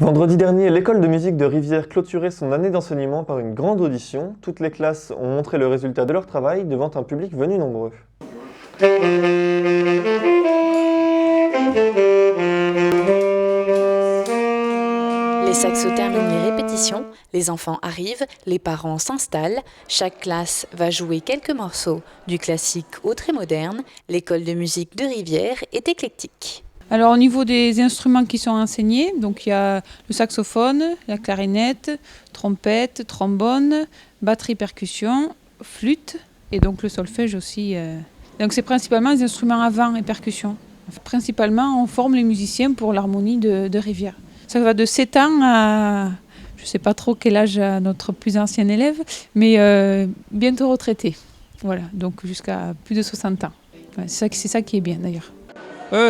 Vendredi dernier, l'école de musique de Rivière clôturait son année d'enseignement par une grande audition. Toutes les classes ont montré le résultat de leur travail devant un public venu nombreux. Les saxos terminent les répétitions, les enfants arrivent, les parents s'installent, chaque classe va jouer quelques morceaux, du classique au très moderne. L'école de musique de Rivière est éclectique. Alors au niveau des instruments qui sont enseignés, donc il y a le saxophone, la clarinette, trompette, trombone, batterie percussion, flûte et donc le solfège aussi. Donc c'est principalement des instruments à vent et percussion. Principalement on forme les musiciens pour l'harmonie de Rivière. Ça va de 7 ans à, je ne sais pas trop quel âge a notre plus ancien élève, mais bientôt retraité. Voilà, donc jusqu'à plus de 60 ans. Ouais, c'est ça qui est bien d'ailleurs.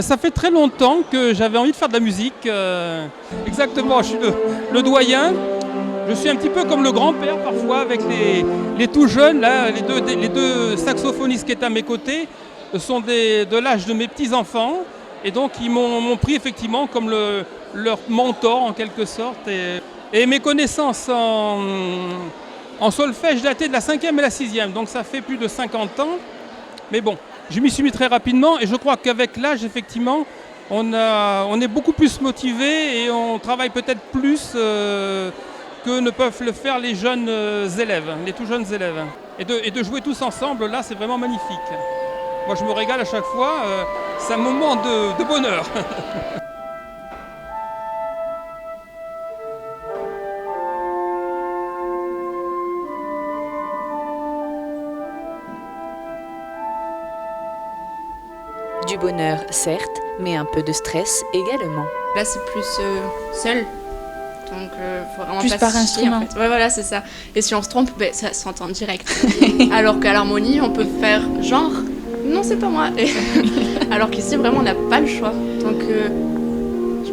Ça fait très longtemps que j'avais envie de faire de la musique. Exactement, je suis le doyen. Je suis un petit peu comme le grand-père parfois avec les tout jeunes. Là, les deux saxophonistes qui étaient à mes côtés sont de l'âge de mes petits-enfants. Et donc ils m'ont pris effectivement comme leur mentor en quelque sorte. Et mes connaissances en solfège dataient de la 5e et la 6e. Donc ça fait plus de 50 ans. Mais bon, je m'y suis mis très rapidement et je crois qu'avec l'âge, effectivement, on est beaucoup plus motivé et on travaille peut-être plus que ne peuvent le faire les jeunes élèves, les tout jeunes élèves. Et de jouer tous ensemble, là, c'est vraiment magnifique. Moi, je me régale à chaque fois. C'est un moment de bonheur. Du bonheur, certes, mais un peu de stress également. Là, c'est plus seul. Donc, faut vraiment plus pas par se chier, instrument. en fait. Ouais, voilà, c'est ça. Et si on se trompe, ça s'entend direct. Alors qu'à l'harmonie, on peut faire genre, non, c'est pas moi. Alors qu'ici, vraiment, on n'a pas le choix. Donc,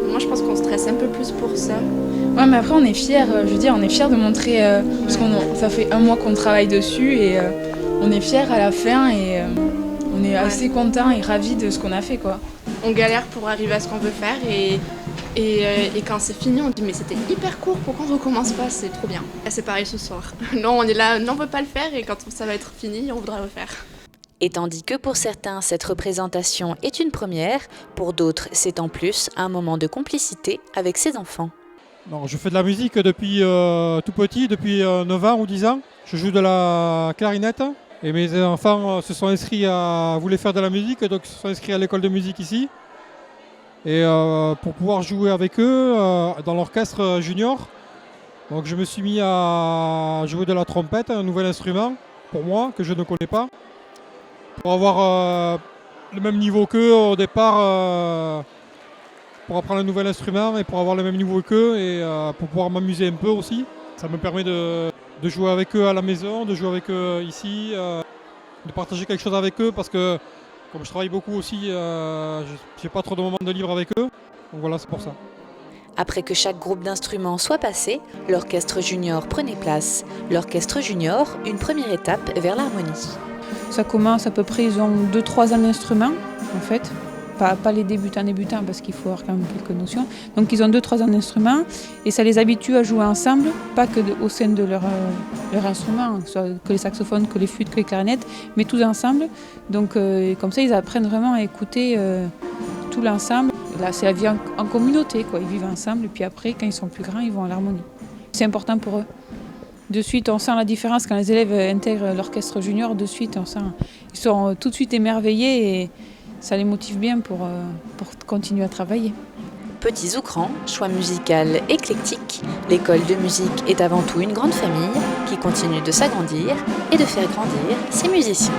moi, je pense qu'on stresse un peu plus pour ça. Ouais, mais après, on est fiers. Je veux dire, on est fiers de montrer. Parce ça fait 1 mois qu'on travaille dessus et on est fiers à la fin et on est assez contents et ravis de ce qu'on a fait, quoi. On galère pour arriver à ce qu'on veut faire et quand c'est fini, on dit mais c'était hyper court, pourquoi on recommence pas, c'est trop bien. Là, c'est pareil ce soir. Non, on est là, non, on peut pas le faire et quand ça va être fini, on voudra le faire. Et tandis que pour certains, cette représentation est une première, pour d'autres, c'est en plus un moment de complicité avec ses enfants. Non, je fais de la musique depuis tout petit, depuis 9 ans ou 10 ans. Je joue de la clarinette. Et mes enfants se sont inscrits voulaient faire de la musique, donc se sont inscrits à l'école de musique ici. Et pour pouvoir jouer avec eux dans l'orchestre junior, donc je me suis mis à jouer de la trompette, un nouvel instrument pour moi que je ne connais pas, pour avoir le même niveau qu'eux au départ, pour apprendre un nouvel instrument et pour avoir le même niveau qu'eux et pour pouvoir m'amuser un peu aussi. Ça me permet de jouer avec eux à la maison, de jouer avec eux ici, de partager quelque chose avec eux parce que comme je travaille beaucoup aussi, j'ai pas trop de moments de libre avec eux. Donc voilà, c'est pour ça. Après que chaque groupe d'instruments soit passé, l'orchestre junior prenait place. L'orchestre junior, une première étape vers l'harmonie. Ça commence à peu près, ils ont 2-3 ans d'instruments en fait. Pas les débutants parce qu'il faut avoir quand même quelques notions. Donc ils ont 2-3 ans d'instruments et ça les habitue à jouer ensemble, pas que au sein de leur instrument, que ce soit que les saxophones, que les flûtes, que les clarinettes, mais tous ensemble. Donc comme ça ils apprennent vraiment à écouter tout l'ensemble. Là c'est la vie en communauté, quoi. Ils vivent ensemble et puis après quand ils sont plus grands ils vont à l'harmonie. C'est important pour eux. De suite on sent la différence quand les élèves intègrent l'orchestre junior, de suite on sent, ils sont tout de suite émerveillés et ça les motive bien pour continuer à travailler. Petits ou grands, choix musical éclectique, l'école de musique est avant tout une grande famille qui continue de s'agrandir et de faire grandir ses musiciens.